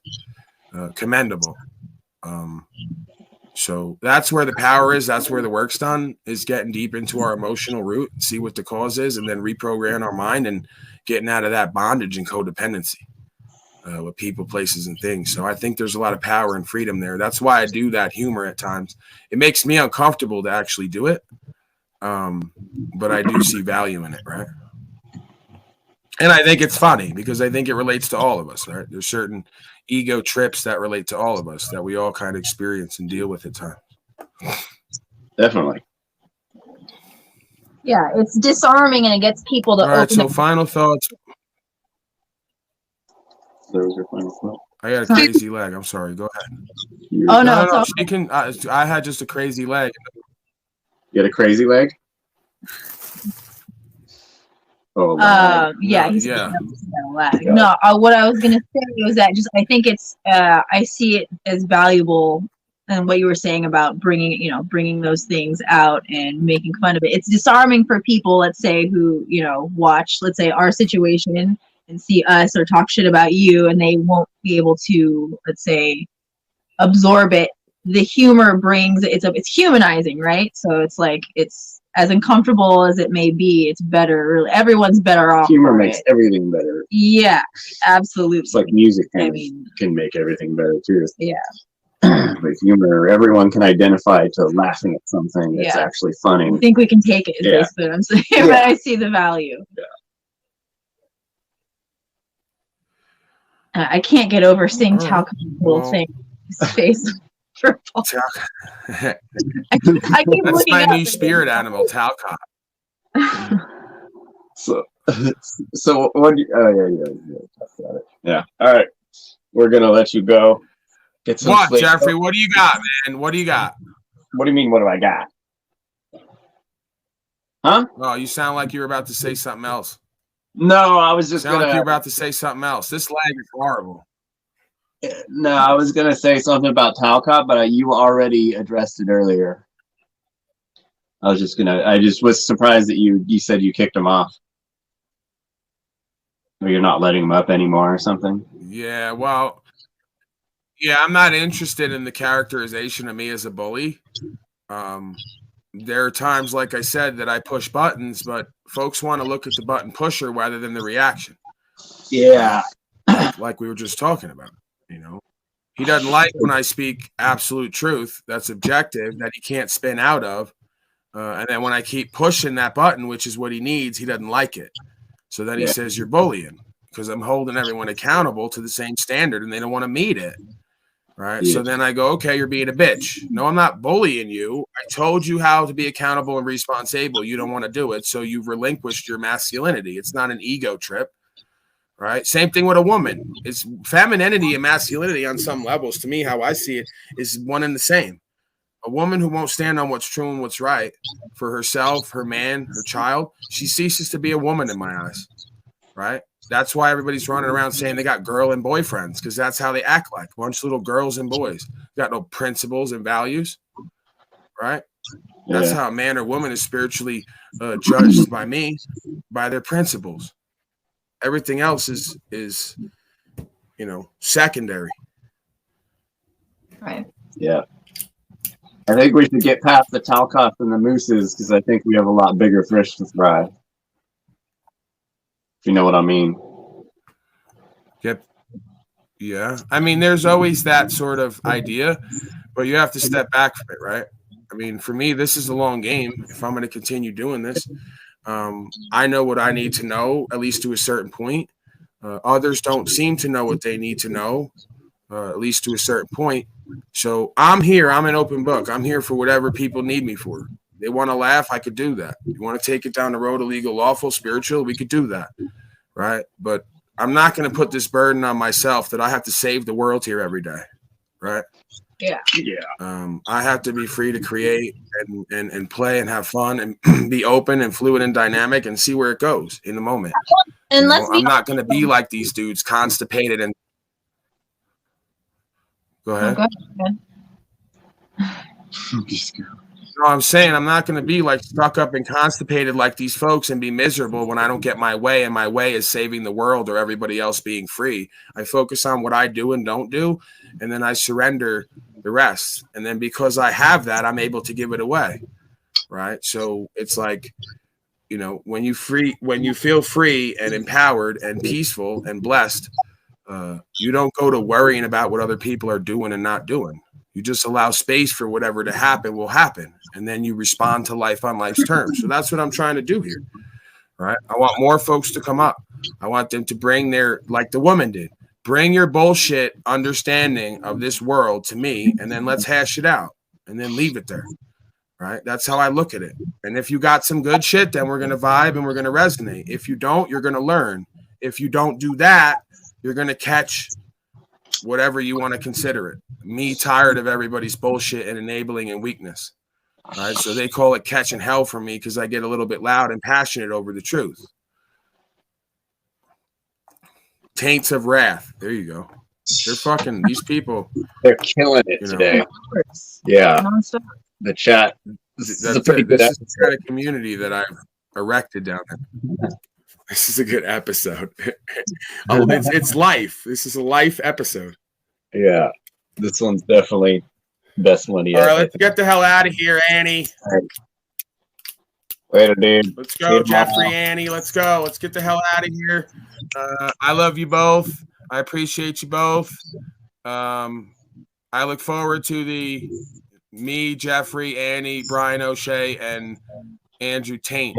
commendable. So that's where the power is. That's where the work's done, is getting deep into our emotional root, see what the cause is, and then reprogram our mind and getting out of that bondage and codependency with people, places, and things. So I think there's a lot of power and freedom there. That's why I do that humor at times. It makes me uncomfortable to actually do it, but I do see value in it, right? And I think it's funny because I think it relates to all of us, right? There's certain ego trips that relate to all of us that we all kind of experience and deal with at times. Definitely. Yeah, it's disarming and it gets people to all right, open so final thoughts. There was your final thought. I got a crazy leg. I'm sorry. Go ahead. Oh, no. She can. I had just a crazy leg. You had a crazy leg? Oh, yeah, no, he's yeah. No, what I was gonna say was that just I think it's I see it as valuable, and what you were saying about bringing those things out and making fun of it. It's disarming for people, let's say, who watch, let's say, our situation and see us or talk shit about you, and they won't be able to, let's say, absorb it. The humor brings it's humanizing, right? So it's like it's as uncomfortable as it may be, it's better. Really, everyone's better off. Humor makes everything better. Yeah, absolutely. It's like music can make everything better too. Yeah. With humor, everyone can identify to laughing at something that's actually funny. I think we can take it, is basically what I'm saying. Yeah. But I see the value. Yeah. I can't get over seeing Talcott saying his face. I keep That's looking my up new spirit animal, Talcott. So what? Yeah. All right, we're gonna let you go. Get some sleep. Jeffrey? What do you got, man? What do you got? What do you mean? What do I got? Huh? Oh, you sound like you were about to say something else. No, I was just like you're about to say something else. This lag is horrible. No, I was gonna say something about Talcott, but you already addressed it earlier. I just was surprised that you said you kicked him off. Or you're not letting him up anymore or something. Yeah, well, I'm not interested in the characterization of me as a bully. There are times, like I said, that I push buttons, but folks want to look at the button pusher rather than the reaction. Yeah. Like we were just talking about. He doesn't like when I speak absolute truth that's objective, that he can't spin out of. And then when I keep pushing that button, which is what he needs, he doesn't like it. So then he says, you're bullying, because I'm holding everyone accountable to the same standard and they don't want to meet it. Right. So then I go, okay, you're being a bitch. No, I'm not bullying you. I told you how to be accountable and responsible. You don't want to do it. So you've relinquished your masculinity. It's not an ego trip. Right. Same thing with a woman. It's femininity and masculinity on some levels. To me, how I see it is one and the same. A woman who won't stand on what's true and what's right for herself, her man, her child, she ceases to be a woman in my eyes. Right. That's why everybody's running around saying they got girl and boyfriends, because that's how they act like a bunch of little girls and boys. Got no principles and values, right? That's how a man or woman is spiritually judged by me, by their principles. Everything else is secondary. Right. Yeah. I think we should get past the Talcoffs and the Mooses, because I think we have a lot bigger fish to fry. If you know what I mean. Yep. Yeah. I mean, there's always that sort of idea, but you have to step back from it, right? I mean, for me, this is a long game. If I'm going to continue doing this, I know what I need to know, at least to a certain point. Others don't seem to know what they need to know, at least to a certain point. So I'm here. I'm an open book. I'm here for whatever people need me for. They want to laugh, I could do that. You want to take it down the road, illegal, lawful, spiritual, we could do that, right? But I'm not going to put this burden on myself that I have to save the world here every day, right? Yeah. I have to be free to create and play and have fun and be open and fluid and dynamic and see where it goes in the moment. And I'm not going to be like these dudes, constipated and. Go ahead. No, I'm saying I'm not going to be like stuck up and constipated like these folks and be miserable when I don't get my way, and my way is saving the world or everybody else being free. I focus on what I do and don't do, and then I surrender the rest. And then because I have that, I'm able to give it away, right? So it's like, when you feel free and empowered and peaceful and blessed, you don't go to worrying about what other people are doing and not doing. You just allow space for whatever to happen will happen. And then you respond to life on life's terms. So that's what I'm trying to do here. Right. I want more folks to come up. I want them to bring like the woman did, bring your bullshit understanding of this world to me, and then let's hash it out and then leave it there. Right. That's how I look at it. And if you got some good shit, then we're going to vibe and we're going to resonate. If you don't, you're going to learn. If you don't do that, you're going to catch whatever you want to consider it. Me tired of everybody's bullshit and enabling and weakness. All right. So they call it catching hell for me because I get a little bit loud and passionate over the truth. Taints of wrath. There you go. They're fucking these people. They're killing it today. Yeah. The chat. This is the kind of community that I've erected down there. This is a good episode. It's life. This is a life episode. Yeah. This one's definitely best one yet. All right, let's get the hell out of here, Annie. Later, dude. Let's go, Jeffrey, Annie. Let's go. Let's get the hell out of here. I love you both. I appreciate you both. I look forward to me, Jeffrey, Annie, Brian O'Shea, and Andrew Taint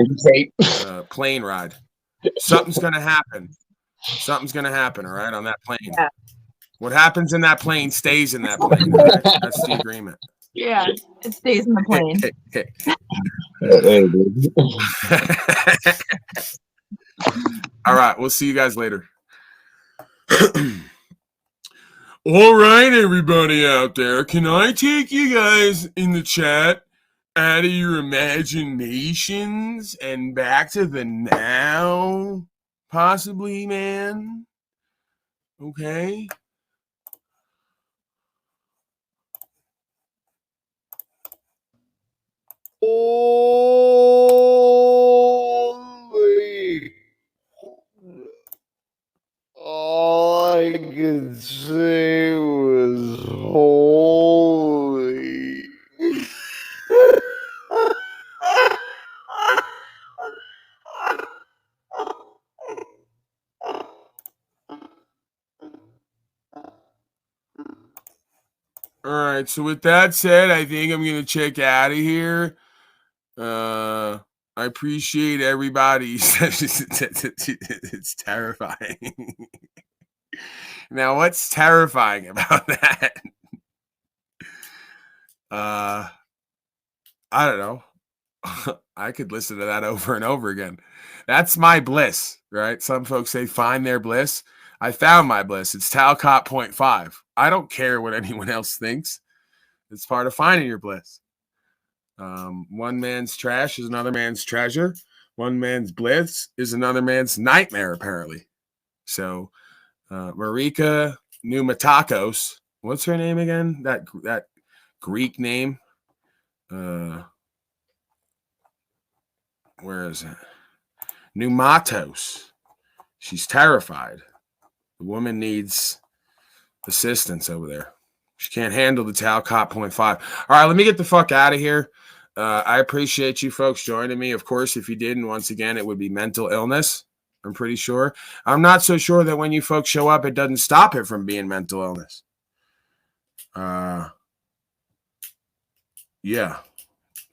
plane ride. Something's going to happen. Something's going to happen, all right, on that plane. Yeah. What happens in that plane stays in that plane. Right? That's the agreement. Yeah, it stays in the plane. All right, we'll see you guys later. All right, everybody out there, can I take you guys in the chat out of your imaginations and back to the now? Possibly, man. Okay. Holy. All I could say was holy. All right, so with that said, I think I'm going to check out of here. I appreciate everybody. It's terrifying. Now, what's terrifying about that? I don't know. I could listen to that over and over again. That's my bliss, right? Some folks say find their bliss. I found my bliss. It's Talcott 0.5. I don't care what anyone else thinks. It's part of finding your bliss. One man's trash is another man's treasure. One man's bliss is another man's nightmare, apparently. So, Marika Pneumatakos, what's her name again? That Greek name. Where is it? Pneumatos. She's terrified. The woman needs assistance over there. She can't handle the Talcott 0.5. All right, let me get the fuck out of here. I appreciate you folks joining me. Of course, if you didn't, once again, it would be mental illness. I'm pretty sure. I'm not so sure that when you folks show up, it doesn't stop it from being mental illness. Yeah.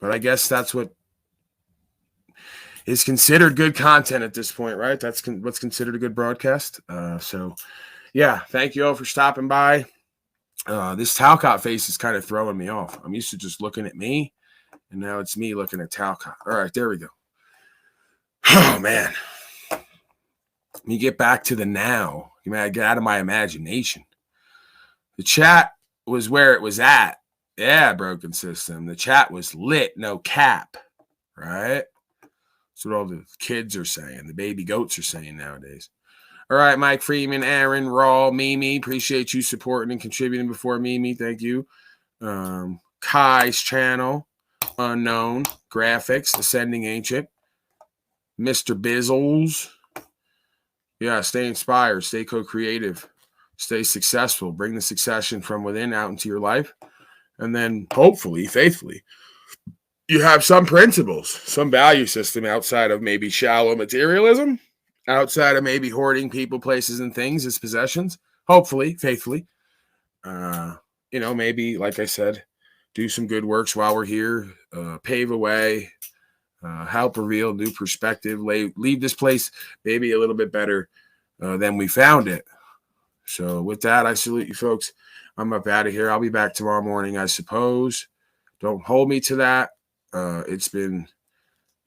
But I guess that's what is considered good content at this point, right? That's what's considered a good broadcast. So, yeah, thank you all for stopping by. This Talcott face is kind of throwing me off. I'm used to just looking at me, and now it's me looking at Talcott. All right, there we go. Oh, man. Let me get back to the now. You may get out of my imagination. The chat was where it was at. Yeah, broken system. The chat was lit, no cap, right? That's what all the kids are saying. The baby goats are saying nowadays. All right, Mike Freeman, Aaron, Raw, Mimi. Appreciate you supporting and contributing before Mimi. Thank you. Kai's channel, Unknown, Graphics, Ascending Ancient, Mr. Bizzles. Yeah, stay inspired, stay co-creative, stay successful. Bring the succession from within out into your life. And then hopefully, faithfully, you have some principles, some value system outside of maybe shallow materialism, outside of maybe hoarding people, places, and things as possessions. Hopefully, faithfully. Maybe, like I said, do some good works while we're here, pave a way, help reveal new perspective, leave this place maybe a little bit better than we found it. So with that, I salute you folks. I'm up out of here. I'll be back tomorrow morning, I suppose. Don't hold me to that. It's been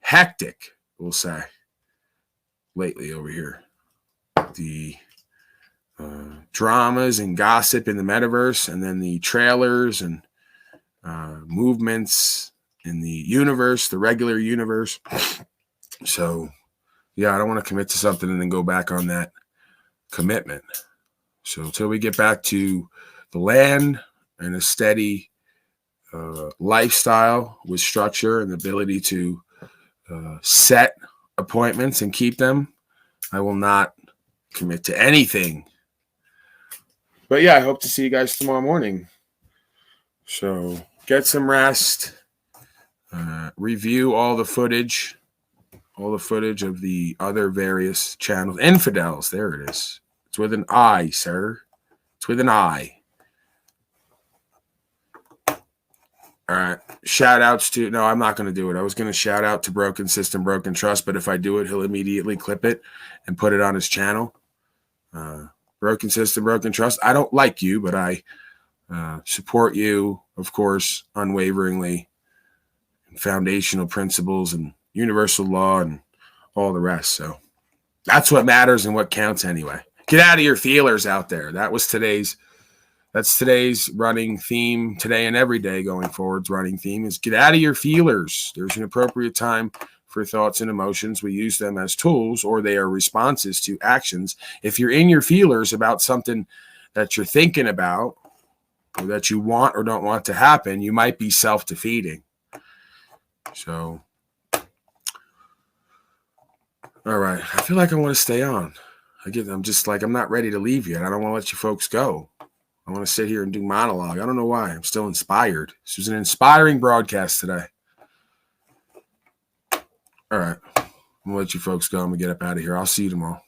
hectic, we'll say, lately over here. The dramas and gossip in the metaverse, and then the trailers and movements in the universe, the regular universe. So, yeah, I don't want to commit to something and then go back on that commitment. So until we get back to the land and a steady lifestyle with structure and the ability to set appointments and keep them, I will not commit to anything. But yeah, I hope to see you guys tomorrow morning. So get some rest, review all the footage of the other various channels. Infidels, there it is. It's with an I, sir. It's with an I. All right. Shout outs to, no, I'm not going to do it. I was going to shout out to Broken System, Broken Trust, but if I do it, he'll immediately clip it and put it on his channel. Broken System, Broken Trust. I don't like you, but I support you, of course, unwaveringly. Foundational principles and universal law and all the rest. So that's what matters and what counts anyway. Get out of your feelers out there. That's today's running theme today and every day going forward's running theme is get out of your feelers. There's an appropriate time for thoughts and emotions. We use them as tools, or they are responses to actions. If you're in your feelers about something that you're thinking about or that you want or don't want to happen, you might be self-defeating. So, all right. I feel like I want to stay on. I'm just like, I'm not ready to leave yet. I don't want to let you folks go. I want to sit here and do monologue. I don't know why. I'm still inspired. This was an inspiring broadcast today. All right. I'm going to let you folks go. I'm going to get up out of here. I'll see you tomorrow.